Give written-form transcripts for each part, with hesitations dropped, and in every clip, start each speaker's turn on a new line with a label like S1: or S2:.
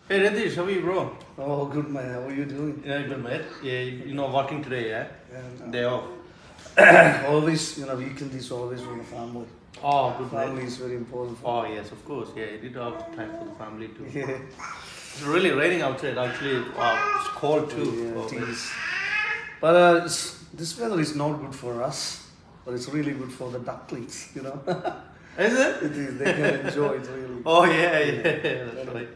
S1: Hey Radish, how are you, bro?
S2: Oh, good man. How are you doing?
S1: Yeah, good mate. Yeah, working today, yeah? Day off.
S2: Always, weekend is always for the family.
S1: Oh, good
S2: Family
S1: mate.
S2: is very important for
S1: Oh, yes, of course. Yeah, you did have time for the family too.
S2: me. Yeah,
S1: It's really raining outside, actually. It's cold too.
S2: yeah,
S1: Oh,
S2: it is. But this weather is not good for us, but it's really good for the ducklings,
S1: Is it?
S2: It is. They can enjoy it really.
S1: Oh, yeah, that's right.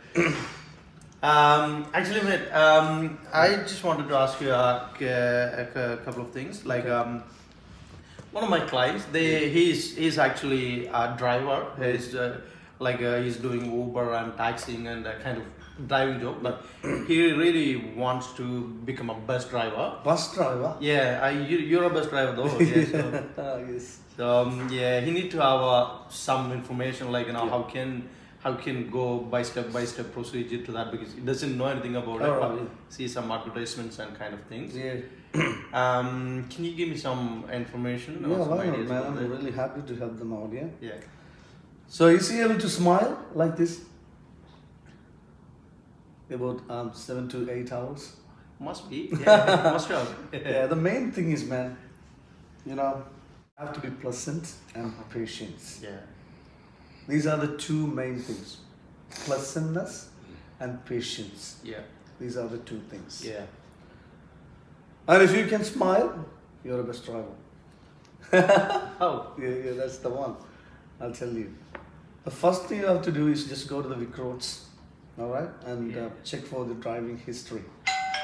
S1: Actually, mate, I just wanted to ask you a couple of things. Like, one of my clients, he's actually a driver. He's doing Uber and taxiing and a kind of driving job, but he really wants to become a bus driver.
S2: Bus driver?
S1: Yeah, you're a bus driver though. Yeah, so,
S2: Yes.
S1: yeah, he need to have some information like
S2: Yeah.
S1: how can go by step procedure to that because he doesn't know anything about it.
S2: Oh,
S1: But
S2: yeah.
S1: see some advertisements and kind of things.
S2: Yeah.
S1: Can you give me some information
S2: Yeah,
S1: or some
S2: why not,
S1: ideas
S2: man?
S1: about
S2: I'm
S1: that?
S2: really happy to help them out, yeah?
S1: Yeah.
S2: So is he able to smile like this? About 7 to 8 hours?
S1: Must be. Yeah, must have.
S2: Yeah, the main thing is, man, have to be pleasant and patient.
S1: Yeah.
S2: These are the two main things. Pleasantness and patience.
S1: Yeah.
S2: These are the two things.
S1: Yeah.
S2: And if you can smile, you're a best driver.
S1: Oh.
S2: Yeah, that's the one. I'll tell you. The first thing you have to do is just go to the Vic roads, all right, and check for the driving history.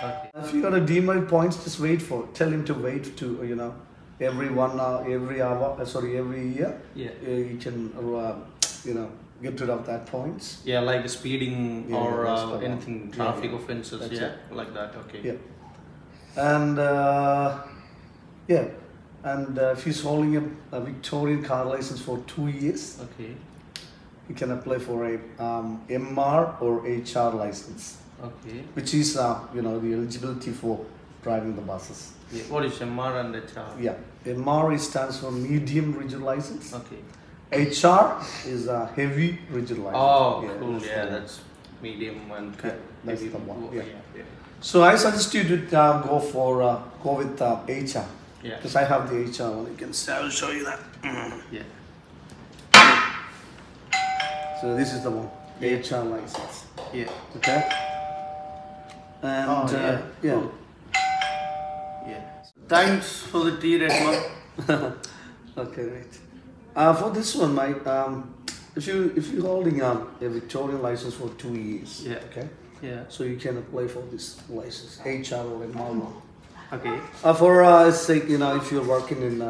S1: Okay.
S2: If you got a demerit points, just tell him to wait to, every 1 hour, every year.
S1: Yeah.
S2: You can, get rid of that points.
S1: Yeah, like speeding
S2: Yeah,
S1: or
S2: that's the one.
S1: anything, traffic
S2: Yeah,
S1: offenses,
S2: that's
S1: yeah,
S2: it.
S1: like that, okay.
S2: Yeah. And, if he's holding a Victorian car license for 2 years,
S1: Okay,
S2: he can apply for a MR or HR license,
S1: okay.
S2: which is, the eligibility for driving the buses.
S1: Yeah. What is MR and HR?
S2: Yeah. MR stands for medium rigid license.
S1: Okay.
S2: HR is a heavy rigid license.
S1: Oh, cool,
S2: that's
S1: yeah,
S2: the one.
S1: that's medium and
S2: Yeah, that's
S1: maybe
S2: the one,
S1: low-
S2: yeah.
S1: yeah.
S2: So I suggest you to go with HR.
S1: Yeah.
S2: Because I have the HR one. I'll show you that.
S1: Yeah.
S2: So this is the one.
S1: Yeah.
S2: HR license.
S1: Yeah.
S2: Okay. And
S1: Oh, yeah.
S2: yeah.
S1: Cool. Yeah. Thanks for the tea, Redman.
S2: Okay, right. For this one, Mike, if you're holding a Victorian license for 2 years,
S1: Yeah.
S2: okay,
S1: Yeah.
S2: so you can apply for this license, HR or MR.
S1: Okay.
S2: Say, if you're working in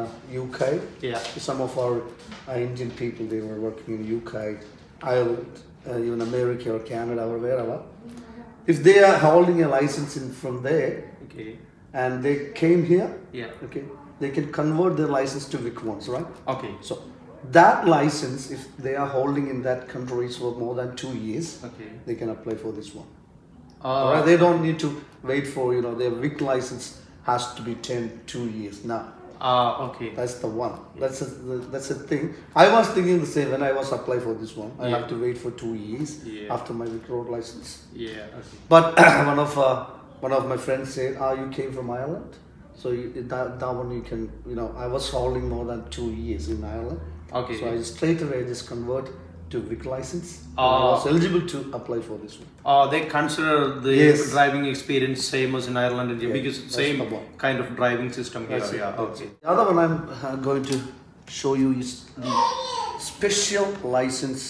S2: UK,
S1: Yeah.
S2: some of our Indian people, they were working in UK, Ireland, even America or Canada or wherever. If they are holding a license from there
S1: Okay.
S2: and they came here,
S1: Yeah.
S2: okay, they can convert their license to Vic ones, right?
S1: Okay.
S2: So that license, if they are holding in that country for more than 2 years,
S1: Okay.
S2: they can apply for this one. Alright, they don't need to wait for, their Vic license has to be 2 years now.
S1: Okay.
S2: That's the one. That's a thing. I was thinking the same when I was applying for this one. I
S1: Yeah.
S2: have to wait for 2 years
S1: Yeah.
S2: after my Vic road license.
S1: Yeah. Okay.
S2: But one of my friends said, you came from Ireland, so that one you can, I was holding more than 2 years in Ireland.
S1: Okay.
S2: So I straight away just convert to Vic license. And I
S1: Oh.
S2: was eligible to apply for this one.
S1: They consider the
S2: Yes.
S1: driving experience same as in Ireland and India
S2: Yeah,
S1: because
S2: that's
S1: same
S2: the one.
S1: kind of driving system here.
S2: That's it,
S1: Yeah.
S2: that's
S1: Okay.
S2: it. The other one I'm going to show you is the special license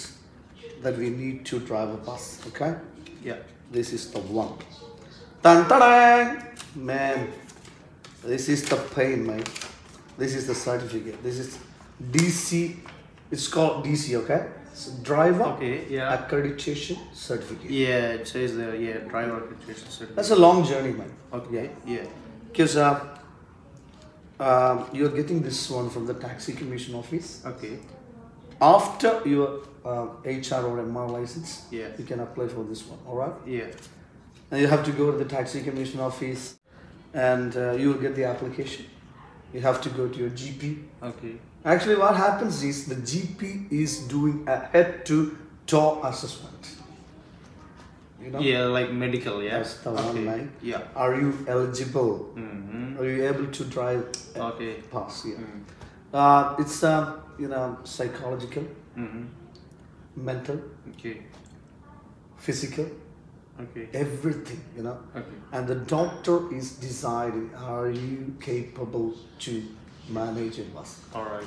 S2: that we need to drive a bus. Okay,
S1: Yeah.
S2: this is the one. Dun, dun, dun. Man, this is the pain, man. This is the certificate. This is DC. It's called DC. Okay, so driver
S1: Okay. Yeah.
S2: accreditation certificate.
S1: Yeah. It says there. Yeah. Driver accreditation certificate.
S2: That's a long journey, man.
S1: Okay. Yeah.
S2: Because you're getting this one from the taxi commission office.
S1: Okay.
S2: After your HR or MR license,
S1: Yeah.
S2: you can apply for this one. All right,
S1: Yeah.
S2: and you have to go to the taxi commission office, and you will get the application. You have to go to your GP.
S1: Okay.
S2: Actually, what happens is the GP is doing a head-to-toe assessment. you know.
S1: Yeah, like medical. Yeah.
S2: That's the one, right?
S1: Yeah.
S2: Are you eligible? Are you able to drive?
S1: Okay.
S2: Pass. It's you know, psychological, mental,
S1: Okay.
S2: physical,
S1: Okay.
S2: everything, you know.
S1: Okay.
S2: And the doctor is deciding, are you capable to manage a bus?
S1: All right.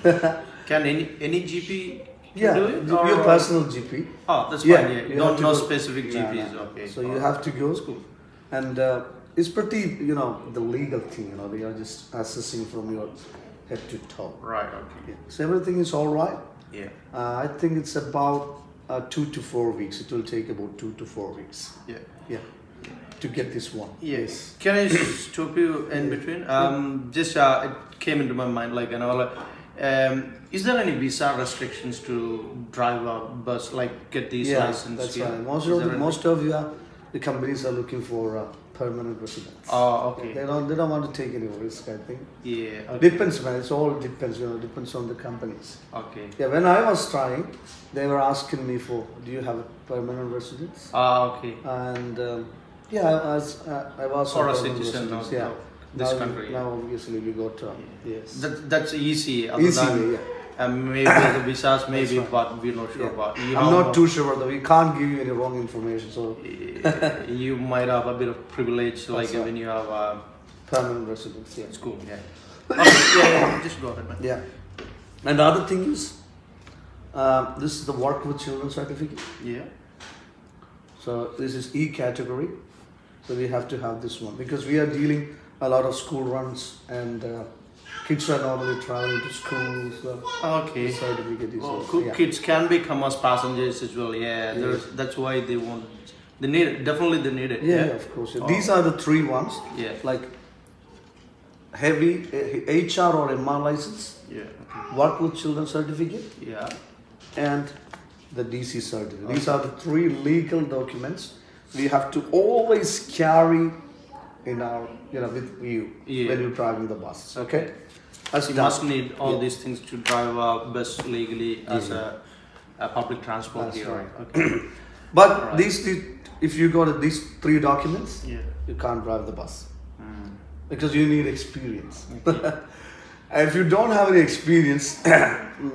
S1: Can any GP do it?
S2: Your personal GP.
S1: Oh, that's fine. Yeah.
S2: you
S1: No,
S2: have to
S1: no
S2: go-
S1: specific GPs.
S2: no.
S1: Okay.
S2: So you have to go.
S1: Cool.
S2: And it's pretty, you know, the legal thing, you know, they are just assessing from your head to toe.
S1: Right. Okay.
S2: Yeah. So everything is all right.
S1: Yeah.
S2: I think it's about 2 to 4 weeks. It will take about 2 to 4 weeks.
S1: Yeah.
S2: Yeah. To get this one.
S1: Yes. Can I stop you in between? Just it came into my mind, like, you know, like, is there any visa restrictions to drive a bus, like get these license?
S2: That's
S1: here?
S2: right.
S1: Is there any-
S2: The companies are looking for permanent residents.
S1: Oh, okay.
S2: They don't want to take any risk, I think.
S1: Yeah. Okay.
S2: Depends, man. It's all depends. You know, depends on the companies.
S1: Okay.
S2: Yeah. When I was trying, they were asking me for, do you have a permanent residence?
S1: Okay.
S2: And I was
S1: Or
S2: on
S1: a
S2: permanent
S1: citizen
S2: residence,
S1: of this country.
S2: Now obviously we got yes.
S1: That's easy. Other
S2: Easy,
S1: than,
S2: yeah.
S1: maybe the visas, maybe,
S2: right.
S1: but we're not sure
S2: Yeah.
S1: about.
S2: I'm not too sure about that. We can't give you any wrong information. So
S1: You might have a bit of privilege, like
S2: right.
S1: when you have
S2: permanent residence, yeah.
S1: school. Yeah. Okay, yeah. Just go ahead, man.
S2: Yeah. And the other thing is, this is the work with children certificate.
S1: Yeah.
S2: So this is E category. So we have to have this one because we are dealing a lot of school runs and kids are normally traveling to school. So
S1: Okay.
S2: the certificate is
S1: Well, kids can become as passengers as well. Yeah. That's why they want. They need it. Definitely, they need it.
S2: Yeah, of course. Yeah. These are the three ones.
S1: Yeah.
S2: Like heavy HR or MR license,
S1: Yeah.
S2: work with children certificate,
S1: Yeah.
S2: and the DC certificate. These are the three legal documents we have to always carry in our, you know, with you when you're driving the bus. Okay,
S1: You must need all these things to drive a bus legally as a public transport
S2: That's
S1: here.
S2: right.
S1: Okay.
S2: But if you got these three documents,
S1: Yeah.
S2: you can't drive the bus because you need experience. If you don't have any experience,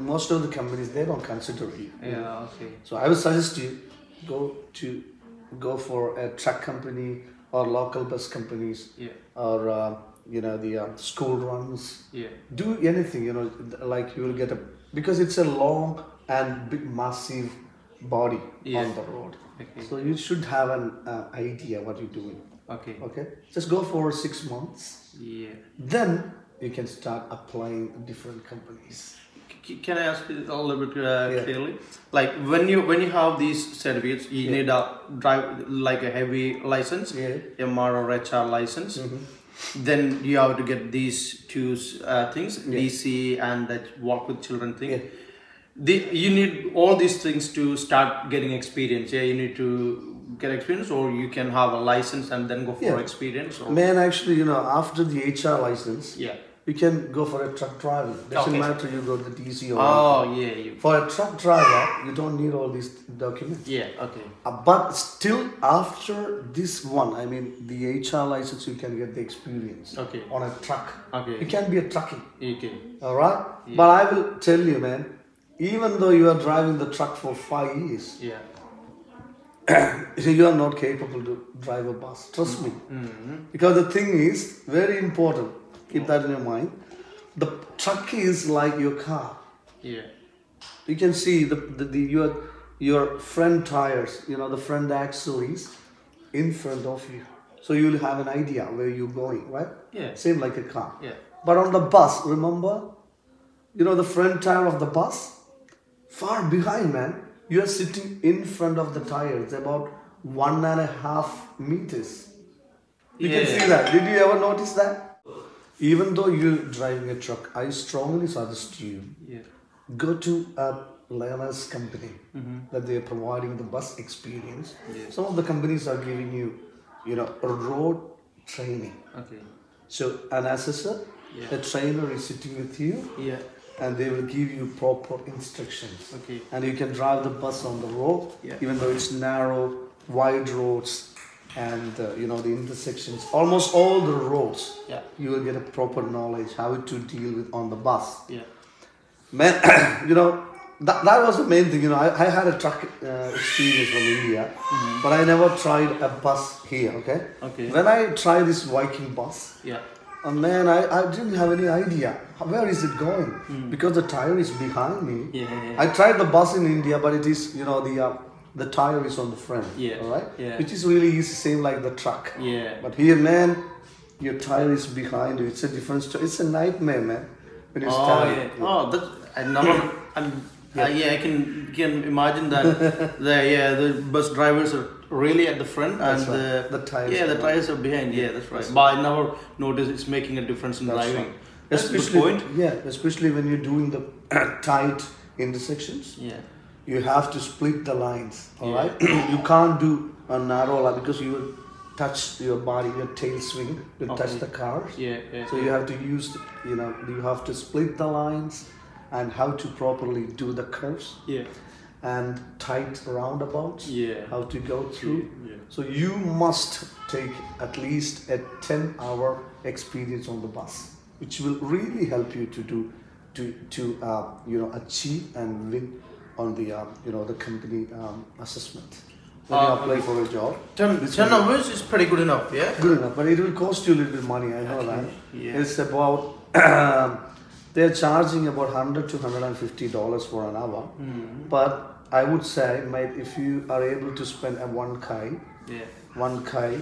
S2: most of the companies they don't consider you.
S1: Yeah. Okay.
S2: So I would suggest you go for a truck company or local bus companies,
S1: Yeah.
S2: or you know, the school runs.
S1: Yeah.
S2: Do anything, you know, like you will get because it's a long and big massive body on the road.
S1: Okay.
S2: So you should have an idea what you're doing.
S1: Okay.
S2: Okay, just go for 6 months.
S1: Yeah.
S2: Then you can start applying different companies.
S1: Can I ask you a little bit clearly? Like when you have these certificates, you need a drive like a heavy license, MR or HR license. Then you have to get these two things, DC and that work with children thing. You need all these things to start getting experience. Yeah, you need to get experience, or you can have a license and then go for experience. Or...
S2: Man, actually, you know, after the HR license, you can go for a truck driver. Doesn't matter you go to the DC or anything. For a truck driver, you don't need all these documents.
S1: Yeah, okay.
S2: But still, after this one, I mean, the HR license, you can get the experience on a truck.
S1: Okay.
S2: You can be a truckie.
S1: Okay.
S2: All right? Yeah. But I will tell you, man, even though you are driving the truck for 5 years, you are not capable to drive a bus. Trust me. Because the thing is very important. Keep that in your mind. The truck is like your car.
S1: Yeah.
S2: You can see your front tires, you know, the front axle is in front of you. So you will have an idea where you're going, right?
S1: Yeah.
S2: Same like a car.
S1: Yeah.
S2: But on the bus, remember, you know, the front tire of the bus, far behind, man. You are sitting in front of the tires, about 1.5 meters. You can see that. Did you ever notice that? Even though you're driving a truck, I strongly suggest you go to a learner's company that they are providing the bus experience. Some of the companies are giving you, you know, road training.
S1: Okay.
S2: So an assessor, a trainer is sitting with you.
S1: Yeah.
S2: And they will give you proper instructions.
S1: Okay.
S2: And you can drive the bus on the road, even though it's narrow wide roads and you know, the intersections, almost all the roads.
S1: Yeah.
S2: You will get a proper knowledge how to deal with on the bus.
S1: Yeah.
S2: Man, you know, that was the main thing. You know, I had a truck experience from India, but I never tried a bus here. Okay.
S1: Okay.
S2: When I tried this Viking bus,
S1: Yeah.
S2: man, I didn't have any idea where is it going because the tire is behind me.
S1: Yeah.
S2: I tried the bus in India, but it is, you know, the tire is on the front.
S1: Yeah.
S2: All right.
S1: Yeah.
S2: Which is really easy, same like the truck.
S1: Yeah.
S2: But here, man, your tire is behind you. It's a different story. It's a nightmare, man. When you stand.
S1: Yeah. Oh, that I never. I can imagine that the bus drivers are really at the front and
S2: the tires.
S1: Yeah, the tires are behind. Yeah, that's right. But I never noticed it's making a difference in driving.
S2: Right.
S1: That's a good
S2: Especially,
S1: point.
S2: yeah, especially when you're doing the tight intersections.
S1: Yeah.
S2: You have to split the lines. All
S1: Yeah.
S2: right. You can't do a narrow line because you will touch your body, your tail swing, you touch the cars.
S1: Yeah. Yeah.
S2: So you have to use, you know, you have to split the lines and how to properly do the curves
S1: Yeah.
S2: and tight roundabouts.
S1: Yeah.
S2: How to go through.
S1: Yeah.
S2: So you must take at least a 10-hour experience on the bus, which will really help you to do, you know, achieve and win on the you know, the company assessment. When you apply for a job.
S1: 10 hours is pretty good enough. Yeah.
S2: Good enough, but it will cost you a little bit money. I know that.
S1: Yeah.
S2: It's about they're charging about $100 to $150 for an hour. But I would say, mate, if you are able to spend a 1K,
S1: Yeah.
S2: 1K,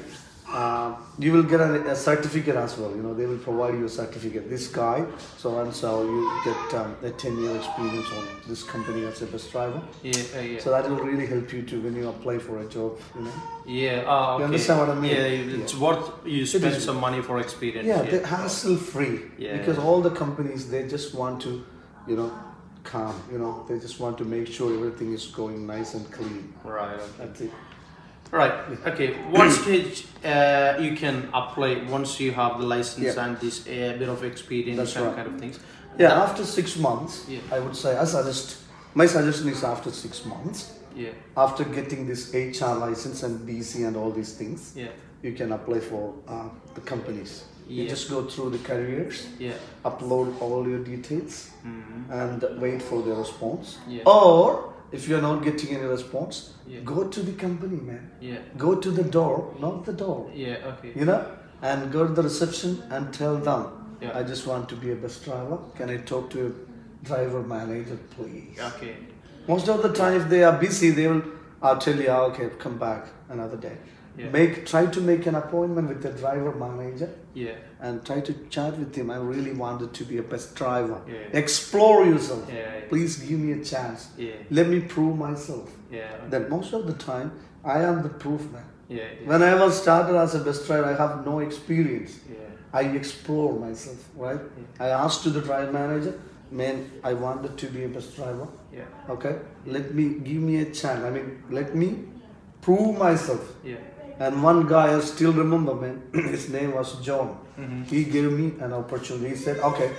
S2: you will get a certificate as well. You know, they will provide you a certificate. This guy, so and so, you get a 10-year experience on this company as a bus driver.
S1: Yeah. Yeah.
S2: So that will really help you to when you apply for a job. You know.
S1: Yeah. Okay.
S2: You understand what I mean?
S1: Yeah. It's worth you spend some money for experience.
S2: Yeah, they're hassle free.
S1: Yeah.
S2: Because all the companies, they just want to, you know, calm. You know, they just want to make sure everything is going nice and clean.
S1: Right. Okay.
S2: That's it.
S1: Right. Okay. What stage you can apply once you have the license and this bit of experience
S2: That's
S1: and
S2: right.
S1: kind of things?
S2: Yeah, after 6 months,
S1: Yeah.
S2: I would say, my suggestion is after 6 months,
S1: Yeah.
S2: after getting this HR license and DC and all these things,
S1: Yeah.
S2: you can apply for the companies. You
S1: Yeah.
S2: just go through the careers,
S1: Yeah.
S2: upload all your details, and wait for the response.
S1: Yeah.
S2: Or if you're not getting any response,
S1: Yeah.
S2: go to the company, man.
S1: Yeah.
S2: Go to the door, knock the door,
S1: Yeah. Okay.
S2: you know, and go to the reception and tell them,
S1: Yeah.
S2: I just want to be a bus driver. Can I talk to a driver manager, please?
S1: Okay.
S2: Most of the time, if they are busy, they will tell you, okay, come back another day.
S1: Yeah.
S2: Try to make an appointment with the driver manager
S1: Yeah.
S2: and try to chat with him. I really wanted to be a bus driver.
S1: Yeah.
S2: Explore yourself.
S1: Yeah.
S2: Please give me a chance.
S1: Yeah.
S2: Let me prove myself.
S1: Yeah.
S2: Then most of the time, I am the proof man.
S1: Yeah. Yeah.
S2: When I was started as a bus driver, I have no experience.
S1: Yeah.
S2: I explore myself, right? I asked to the driver manager, man, I wanted to be a bus driver.
S1: Yeah.
S2: Okay, give me a chance. I mean, let me prove myself.
S1: Yeah.
S2: And one guy I still remember, man. His name was John. He gave me an opportunity. He said, okay,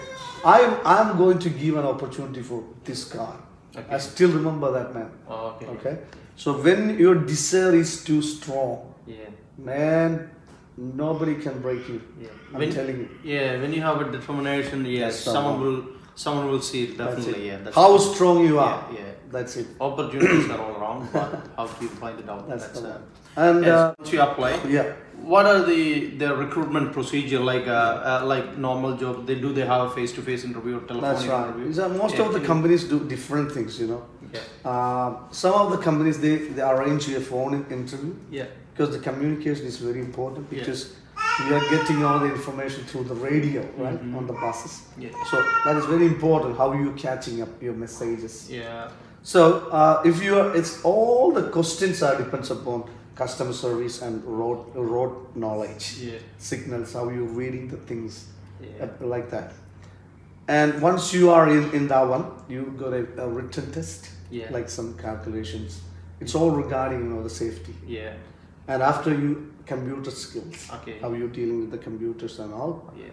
S2: I'm going to give an opportunity for this guy.
S1: Okay.
S2: I still remember that, man.
S1: Oh, okay.
S2: Okay, so when your desire is too strong,
S1: Yeah.
S2: man, nobody can break you.
S1: Yeah.
S2: I'm telling you.
S1: Yeah. When you have a determination, yes,
S2: That's
S1: someone will see it
S2: That's
S1: definitely.
S2: it.
S1: Yeah. That's
S2: How strong you are.
S1: Yeah. Yeah.
S2: That's it.
S1: Opportunities are all around, but how do you find it out?
S2: That's the one. And
S1: yes, once you apply,
S2: yeah,
S1: what are the recruitment procedure like normal jobs? They have a face-to-face interview or telephonic
S2: that's right.
S1: interview?
S2: So most of the companies do different things, you know.
S1: Yeah.
S2: Some of the companies they arrange a phone interview
S1: Yeah.
S2: because the communication is very important because you are getting all the information through the radio, right, on the buses.
S1: Yeah.
S2: So that is very important. How you catching up your messages.
S1: Yeah.
S2: So if you are, it's all the questions are depends upon customer service and road knowledge,
S1: Yeah.
S2: signals, how you're reading the things,
S1: Yeah.
S2: like that. And once you are in that one, you got a written test,
S1: Yeah.
S2: like some calculations. It's all regarding, you know, the safety.
S1: Yeah.
S2: And after you, computer skills,
S1: Okay.
S2: how you're dealing with the computers and all.
S1: Yeah.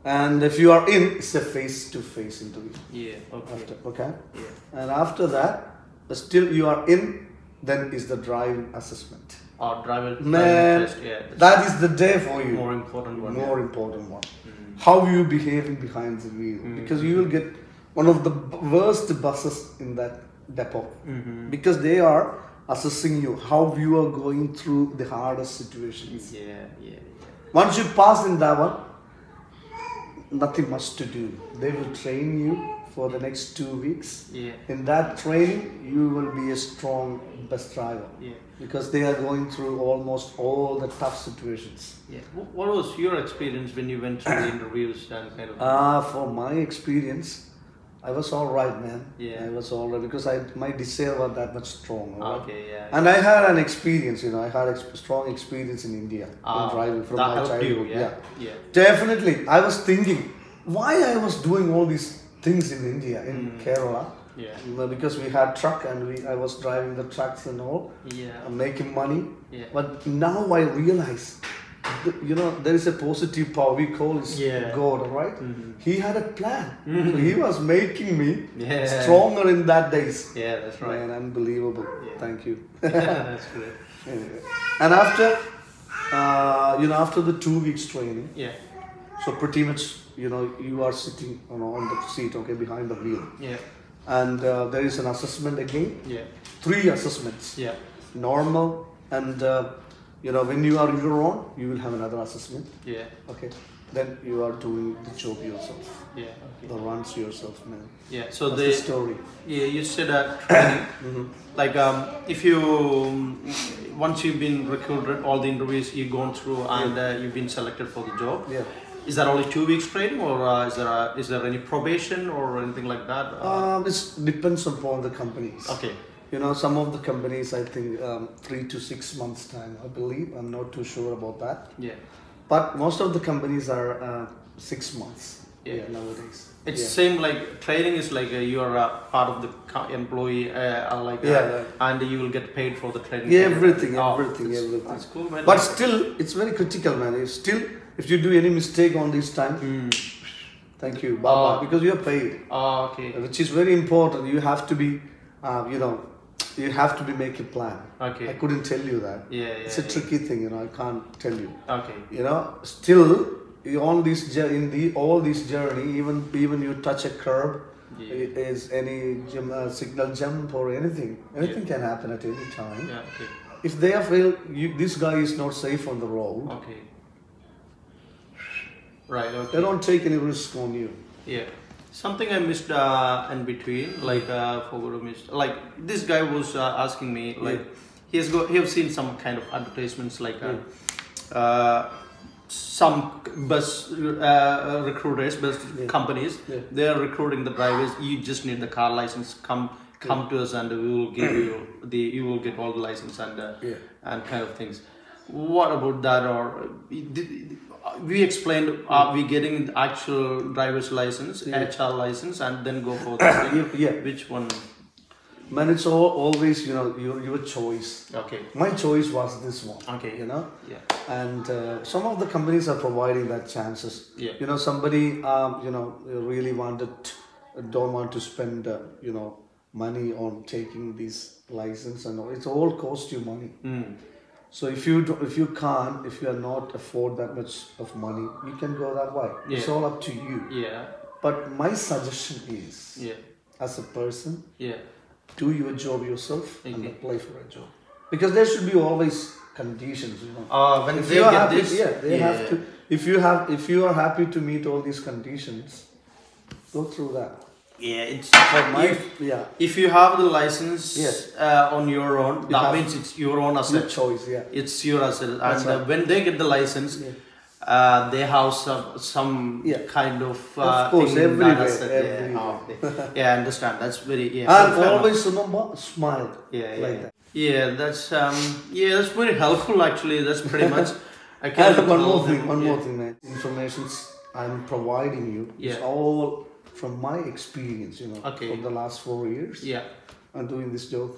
S2: And if you are in, it's a face-to-face interview.
S1: Yeah. Okay.
S2: After, okay.
S1: Yeah.
S2: And after that, still you are in, then is the driving assessment.
S1: Or driver
S2: Man,
S1: test, yeah.
S2: that is the day for you.
S1: More important one.
S2: More important one. How you behaving behind the wheel, because you will get one of the worst buses in that depot, because they are assessing you how you are going through the hardest situations.
S1: Yeah.
S2: Once you pass in that one, nothing much to do. They will train you for the next 2 weeks.
S1: Yeah.
S2: In that training, you will be a strong bus driver.
S1: Yeah.
S2: Because they are going through almost all the tough situations.
S1: Yeah. What was your experience when you went through the interviews and kind of?
S2: For my experience, I was all right, man.
S1: Yeah.
S2: I was all right because my desire was that much strong. Right?
S1: Okay, yeah.
S2: And I had an experience, I had a strong experience in India in driving from
S1: that
S2: my
S1: helped
S2: childhood.
S1: you, yeah.
S2: Definitely. I was thinking why I was doing all these things in India, in Kerala.
S1: Yeah.
S2: Because we had truck and I was driving the trucks and all.
S1: Yeah.
S2: Making money.
S1: Yeah.
S2: But now I realize, there is a positive power we call it God, right? He had a plan. So he was making me stronger in that days.
S1: Yeah, that's right.
S2: Man, unbelievable.
S1: Yeah.
S2: Thank you.
S1: That's great.
S2: And after, after the 2 weeks training, so pretty much, you are sitting on the seat, okay, behind the wheel.
S1: Yeah.
S2: And there is an assessment again.
S1: Yeah.
S2: 3 assessments.
S1: Yeah.
S2: Normal and when you are your own, you will have another assessment.
S1: Yeah.
S2: Okay. Then you are doing the job yourself.
S1: Yeah.
S2: The runs yourself, man.
S1: Yeah. So
S2: that's the story.
S1: Yeah, you said training. Like if you once you've been recruited, all the interviews you've gone through, and you've been selected for the job.
S2: Yeah.
S1: Is that only 2 weeks training, or is there any probation or anything like that?
S2: It depends upon the companies.
S1: Okay.
S2: Some of the companies, I think 3 to 6 months time, I believe. I'm not too sure about that.
S1: Yeah.
S2: But most of the companies are 6 months.
S1: Yeah.
S2: Nowadays.
S1: It's same like training is like you are a part of the employee, and you will get paid for the training.
S2: Yeah, everything.
S1: That's cool, man.
S2: But still, it's very critical, man. If you do any mistake on this time, thank you, Baba, because you are paid.
S1: Okay.
S2: Which is very important. You have to be, you have to be make a plan.
S1: Okay.
S2: I couldn't tell you that.
S1: Yeah.
S2: It's a tricky thing, I can't tell you.
S1: Okay.
S2: Still on this all this journey, even you touch a curb, is any signal jump or anything can happen at any time.
S1: Yeah. Okay.
S2: If they feel this guy is not safe on the road,
S1: okay. Right. Okay.
S2: They don't take any risk on you.
S1: Yeah. Something I missed in between, like forgot to miss. Like this guy was asking me, like he have seen some kind of advertisements, like some bus recruiters, bus companies. Yeah. They are recruiting the drivers. You just need the car license. Come to us, and we will give you you will get all the license and kind of things. What about that? Or we explained, are we getting the actual driver's license, HR license, and then go for the which one?
S2: Man, it's always your choice.
S1: Okay.
S2: My choice was this one.
S1: Okay.
S2: Yeah. And some of the companies are providing that chances.
S1: Yeah.
S2: Somebody really don't want to spend money on taking this license, and it's all cost you money. So if you are not afford that much of money, you can go that way. It's all up to you.
S1: Yeah.
S2: But my suggestion is, as a person, do your job yourself and apply for a job, because there should be always conditions.
S1: When if they get happy, this,
S2: they have to. If you are happy to meet all these conditions, go through that.
S1: Yeah, it's
S2: if
S1: you have the license on your own, that means it's your own asset.
S2: Your choice,
S1: it's your asset, and when they get the license, they have some kind of
S2: course,
S1: thing
S2: everywhere,
S1: that asset.
S2: everywhere.
S1: I understand. That's very
S2: and always remember, smile. Like that.
S1: Yeah, that's very helpful actually. That's pretty much.
S2: One more thing, man. Information I'm providing you is all from my experience, from the last 4 years. I'm doing this job.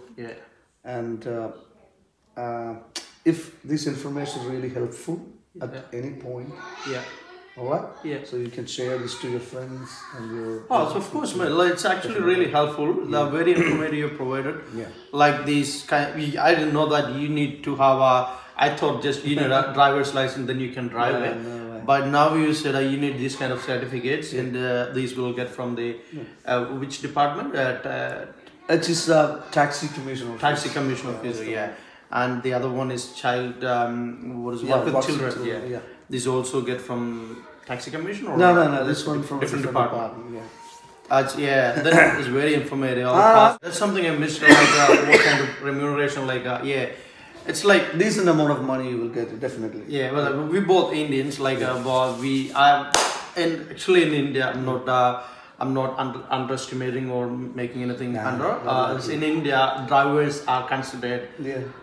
S2: And if this information is really helpful at any point, Alright?
S1: Yeah.
S2: So you can share this to your friends and your...
S1: Oh, so of course, man. Like, it's actually really helpful. The very informative you provided.
S2: Yeah.
S1: Like these kind. I didn't know that you need to have a. I thought just you need a driver's license, then you can drive it.
S2: No way.
S1: But now you said you need these kind of certificates, and these will get from the which department?
S2: It is taxi commission officer.
S1: Taxi commission officer. Yeah. And the other one is child. What is work with children? Yeah. These also get from taxi commission or
S2: no. This one from
S1: different department.
S2: Yeah.
S1: That is very informative. That's something I missed. Like what kind of remuneration? Like it's like
S2: decent amount of money you will get, definitely.
S1: Yeah, well, we both Indians. Like and actually in India, I'm not underestimating or making anything under. In India, drivers are considered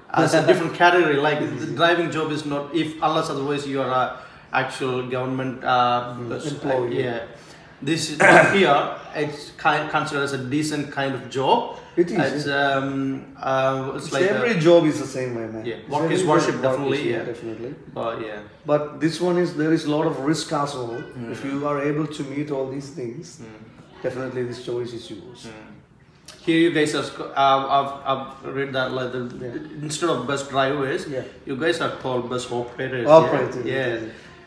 S1: as a different category. Like the driving job is not, unless otherwise you are a actual government
S2: employee.
S1: This is here. It's considered as a decent kind of job.
S2: It is.
S1: It's like
S2: every job is the same way, man.
S1: Yeah, work is worship, definitely.
S2: Definitely.
S1: But
S2: But this one is, there is a lot of risk as well. If you are able to meet all these things, definitely this choice is yours.
S1: Here you guys are. I've read that like instead of bus drivers, you guys are called bus operators.
S2: Operators.
S1: Yeah.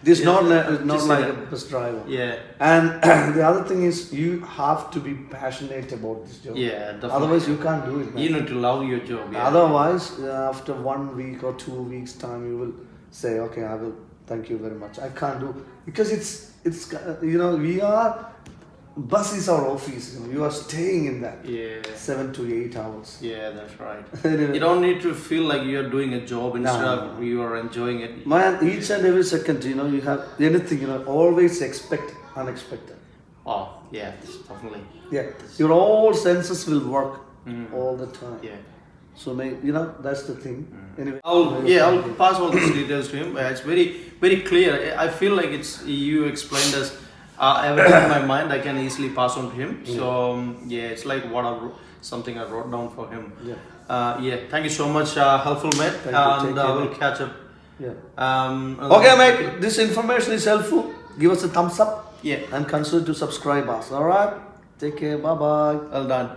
S2: This not like a bus driver.
S1: Yeah.
S2: And the other thing is you have to be passionate about this job.
S1: Yeah. Definitely.
S2: Otherwise you can't do it, man.
S1: You need to love your job. Yeah.
S2: Otherwise, after 1 week or 2 weeks time, you will say, okay, I will. Thank you very much. I can't do, because it's we are. Bus is our office. You are staying in that 7 to 8 hours.
S1: Yeah, that's right. You don't need to feel like you are doing a job instead of you are enjoying it.
S2: Man, each and every second, you have anything. Always expect unexpected.
S1: Oh yeah, definitely.
S2: Yeah, your all senses will work all the time.
S1: Yeah.
S2: So that's the thing. Anyway,
S1: I'll pass all these details to him. It's very clear. I feel like you explained us. Everything in my mind I can easily pass on to him. So it's like something I wrote down for him. Thank you so much, helpful mate, and we'll catch up.
S2: Okay, mate, this information is helpful. Give us a thumbs up.
S1: Yeah.
S2: And consider to subscribe us. Alright, take care, bye bye.
S1: Well done.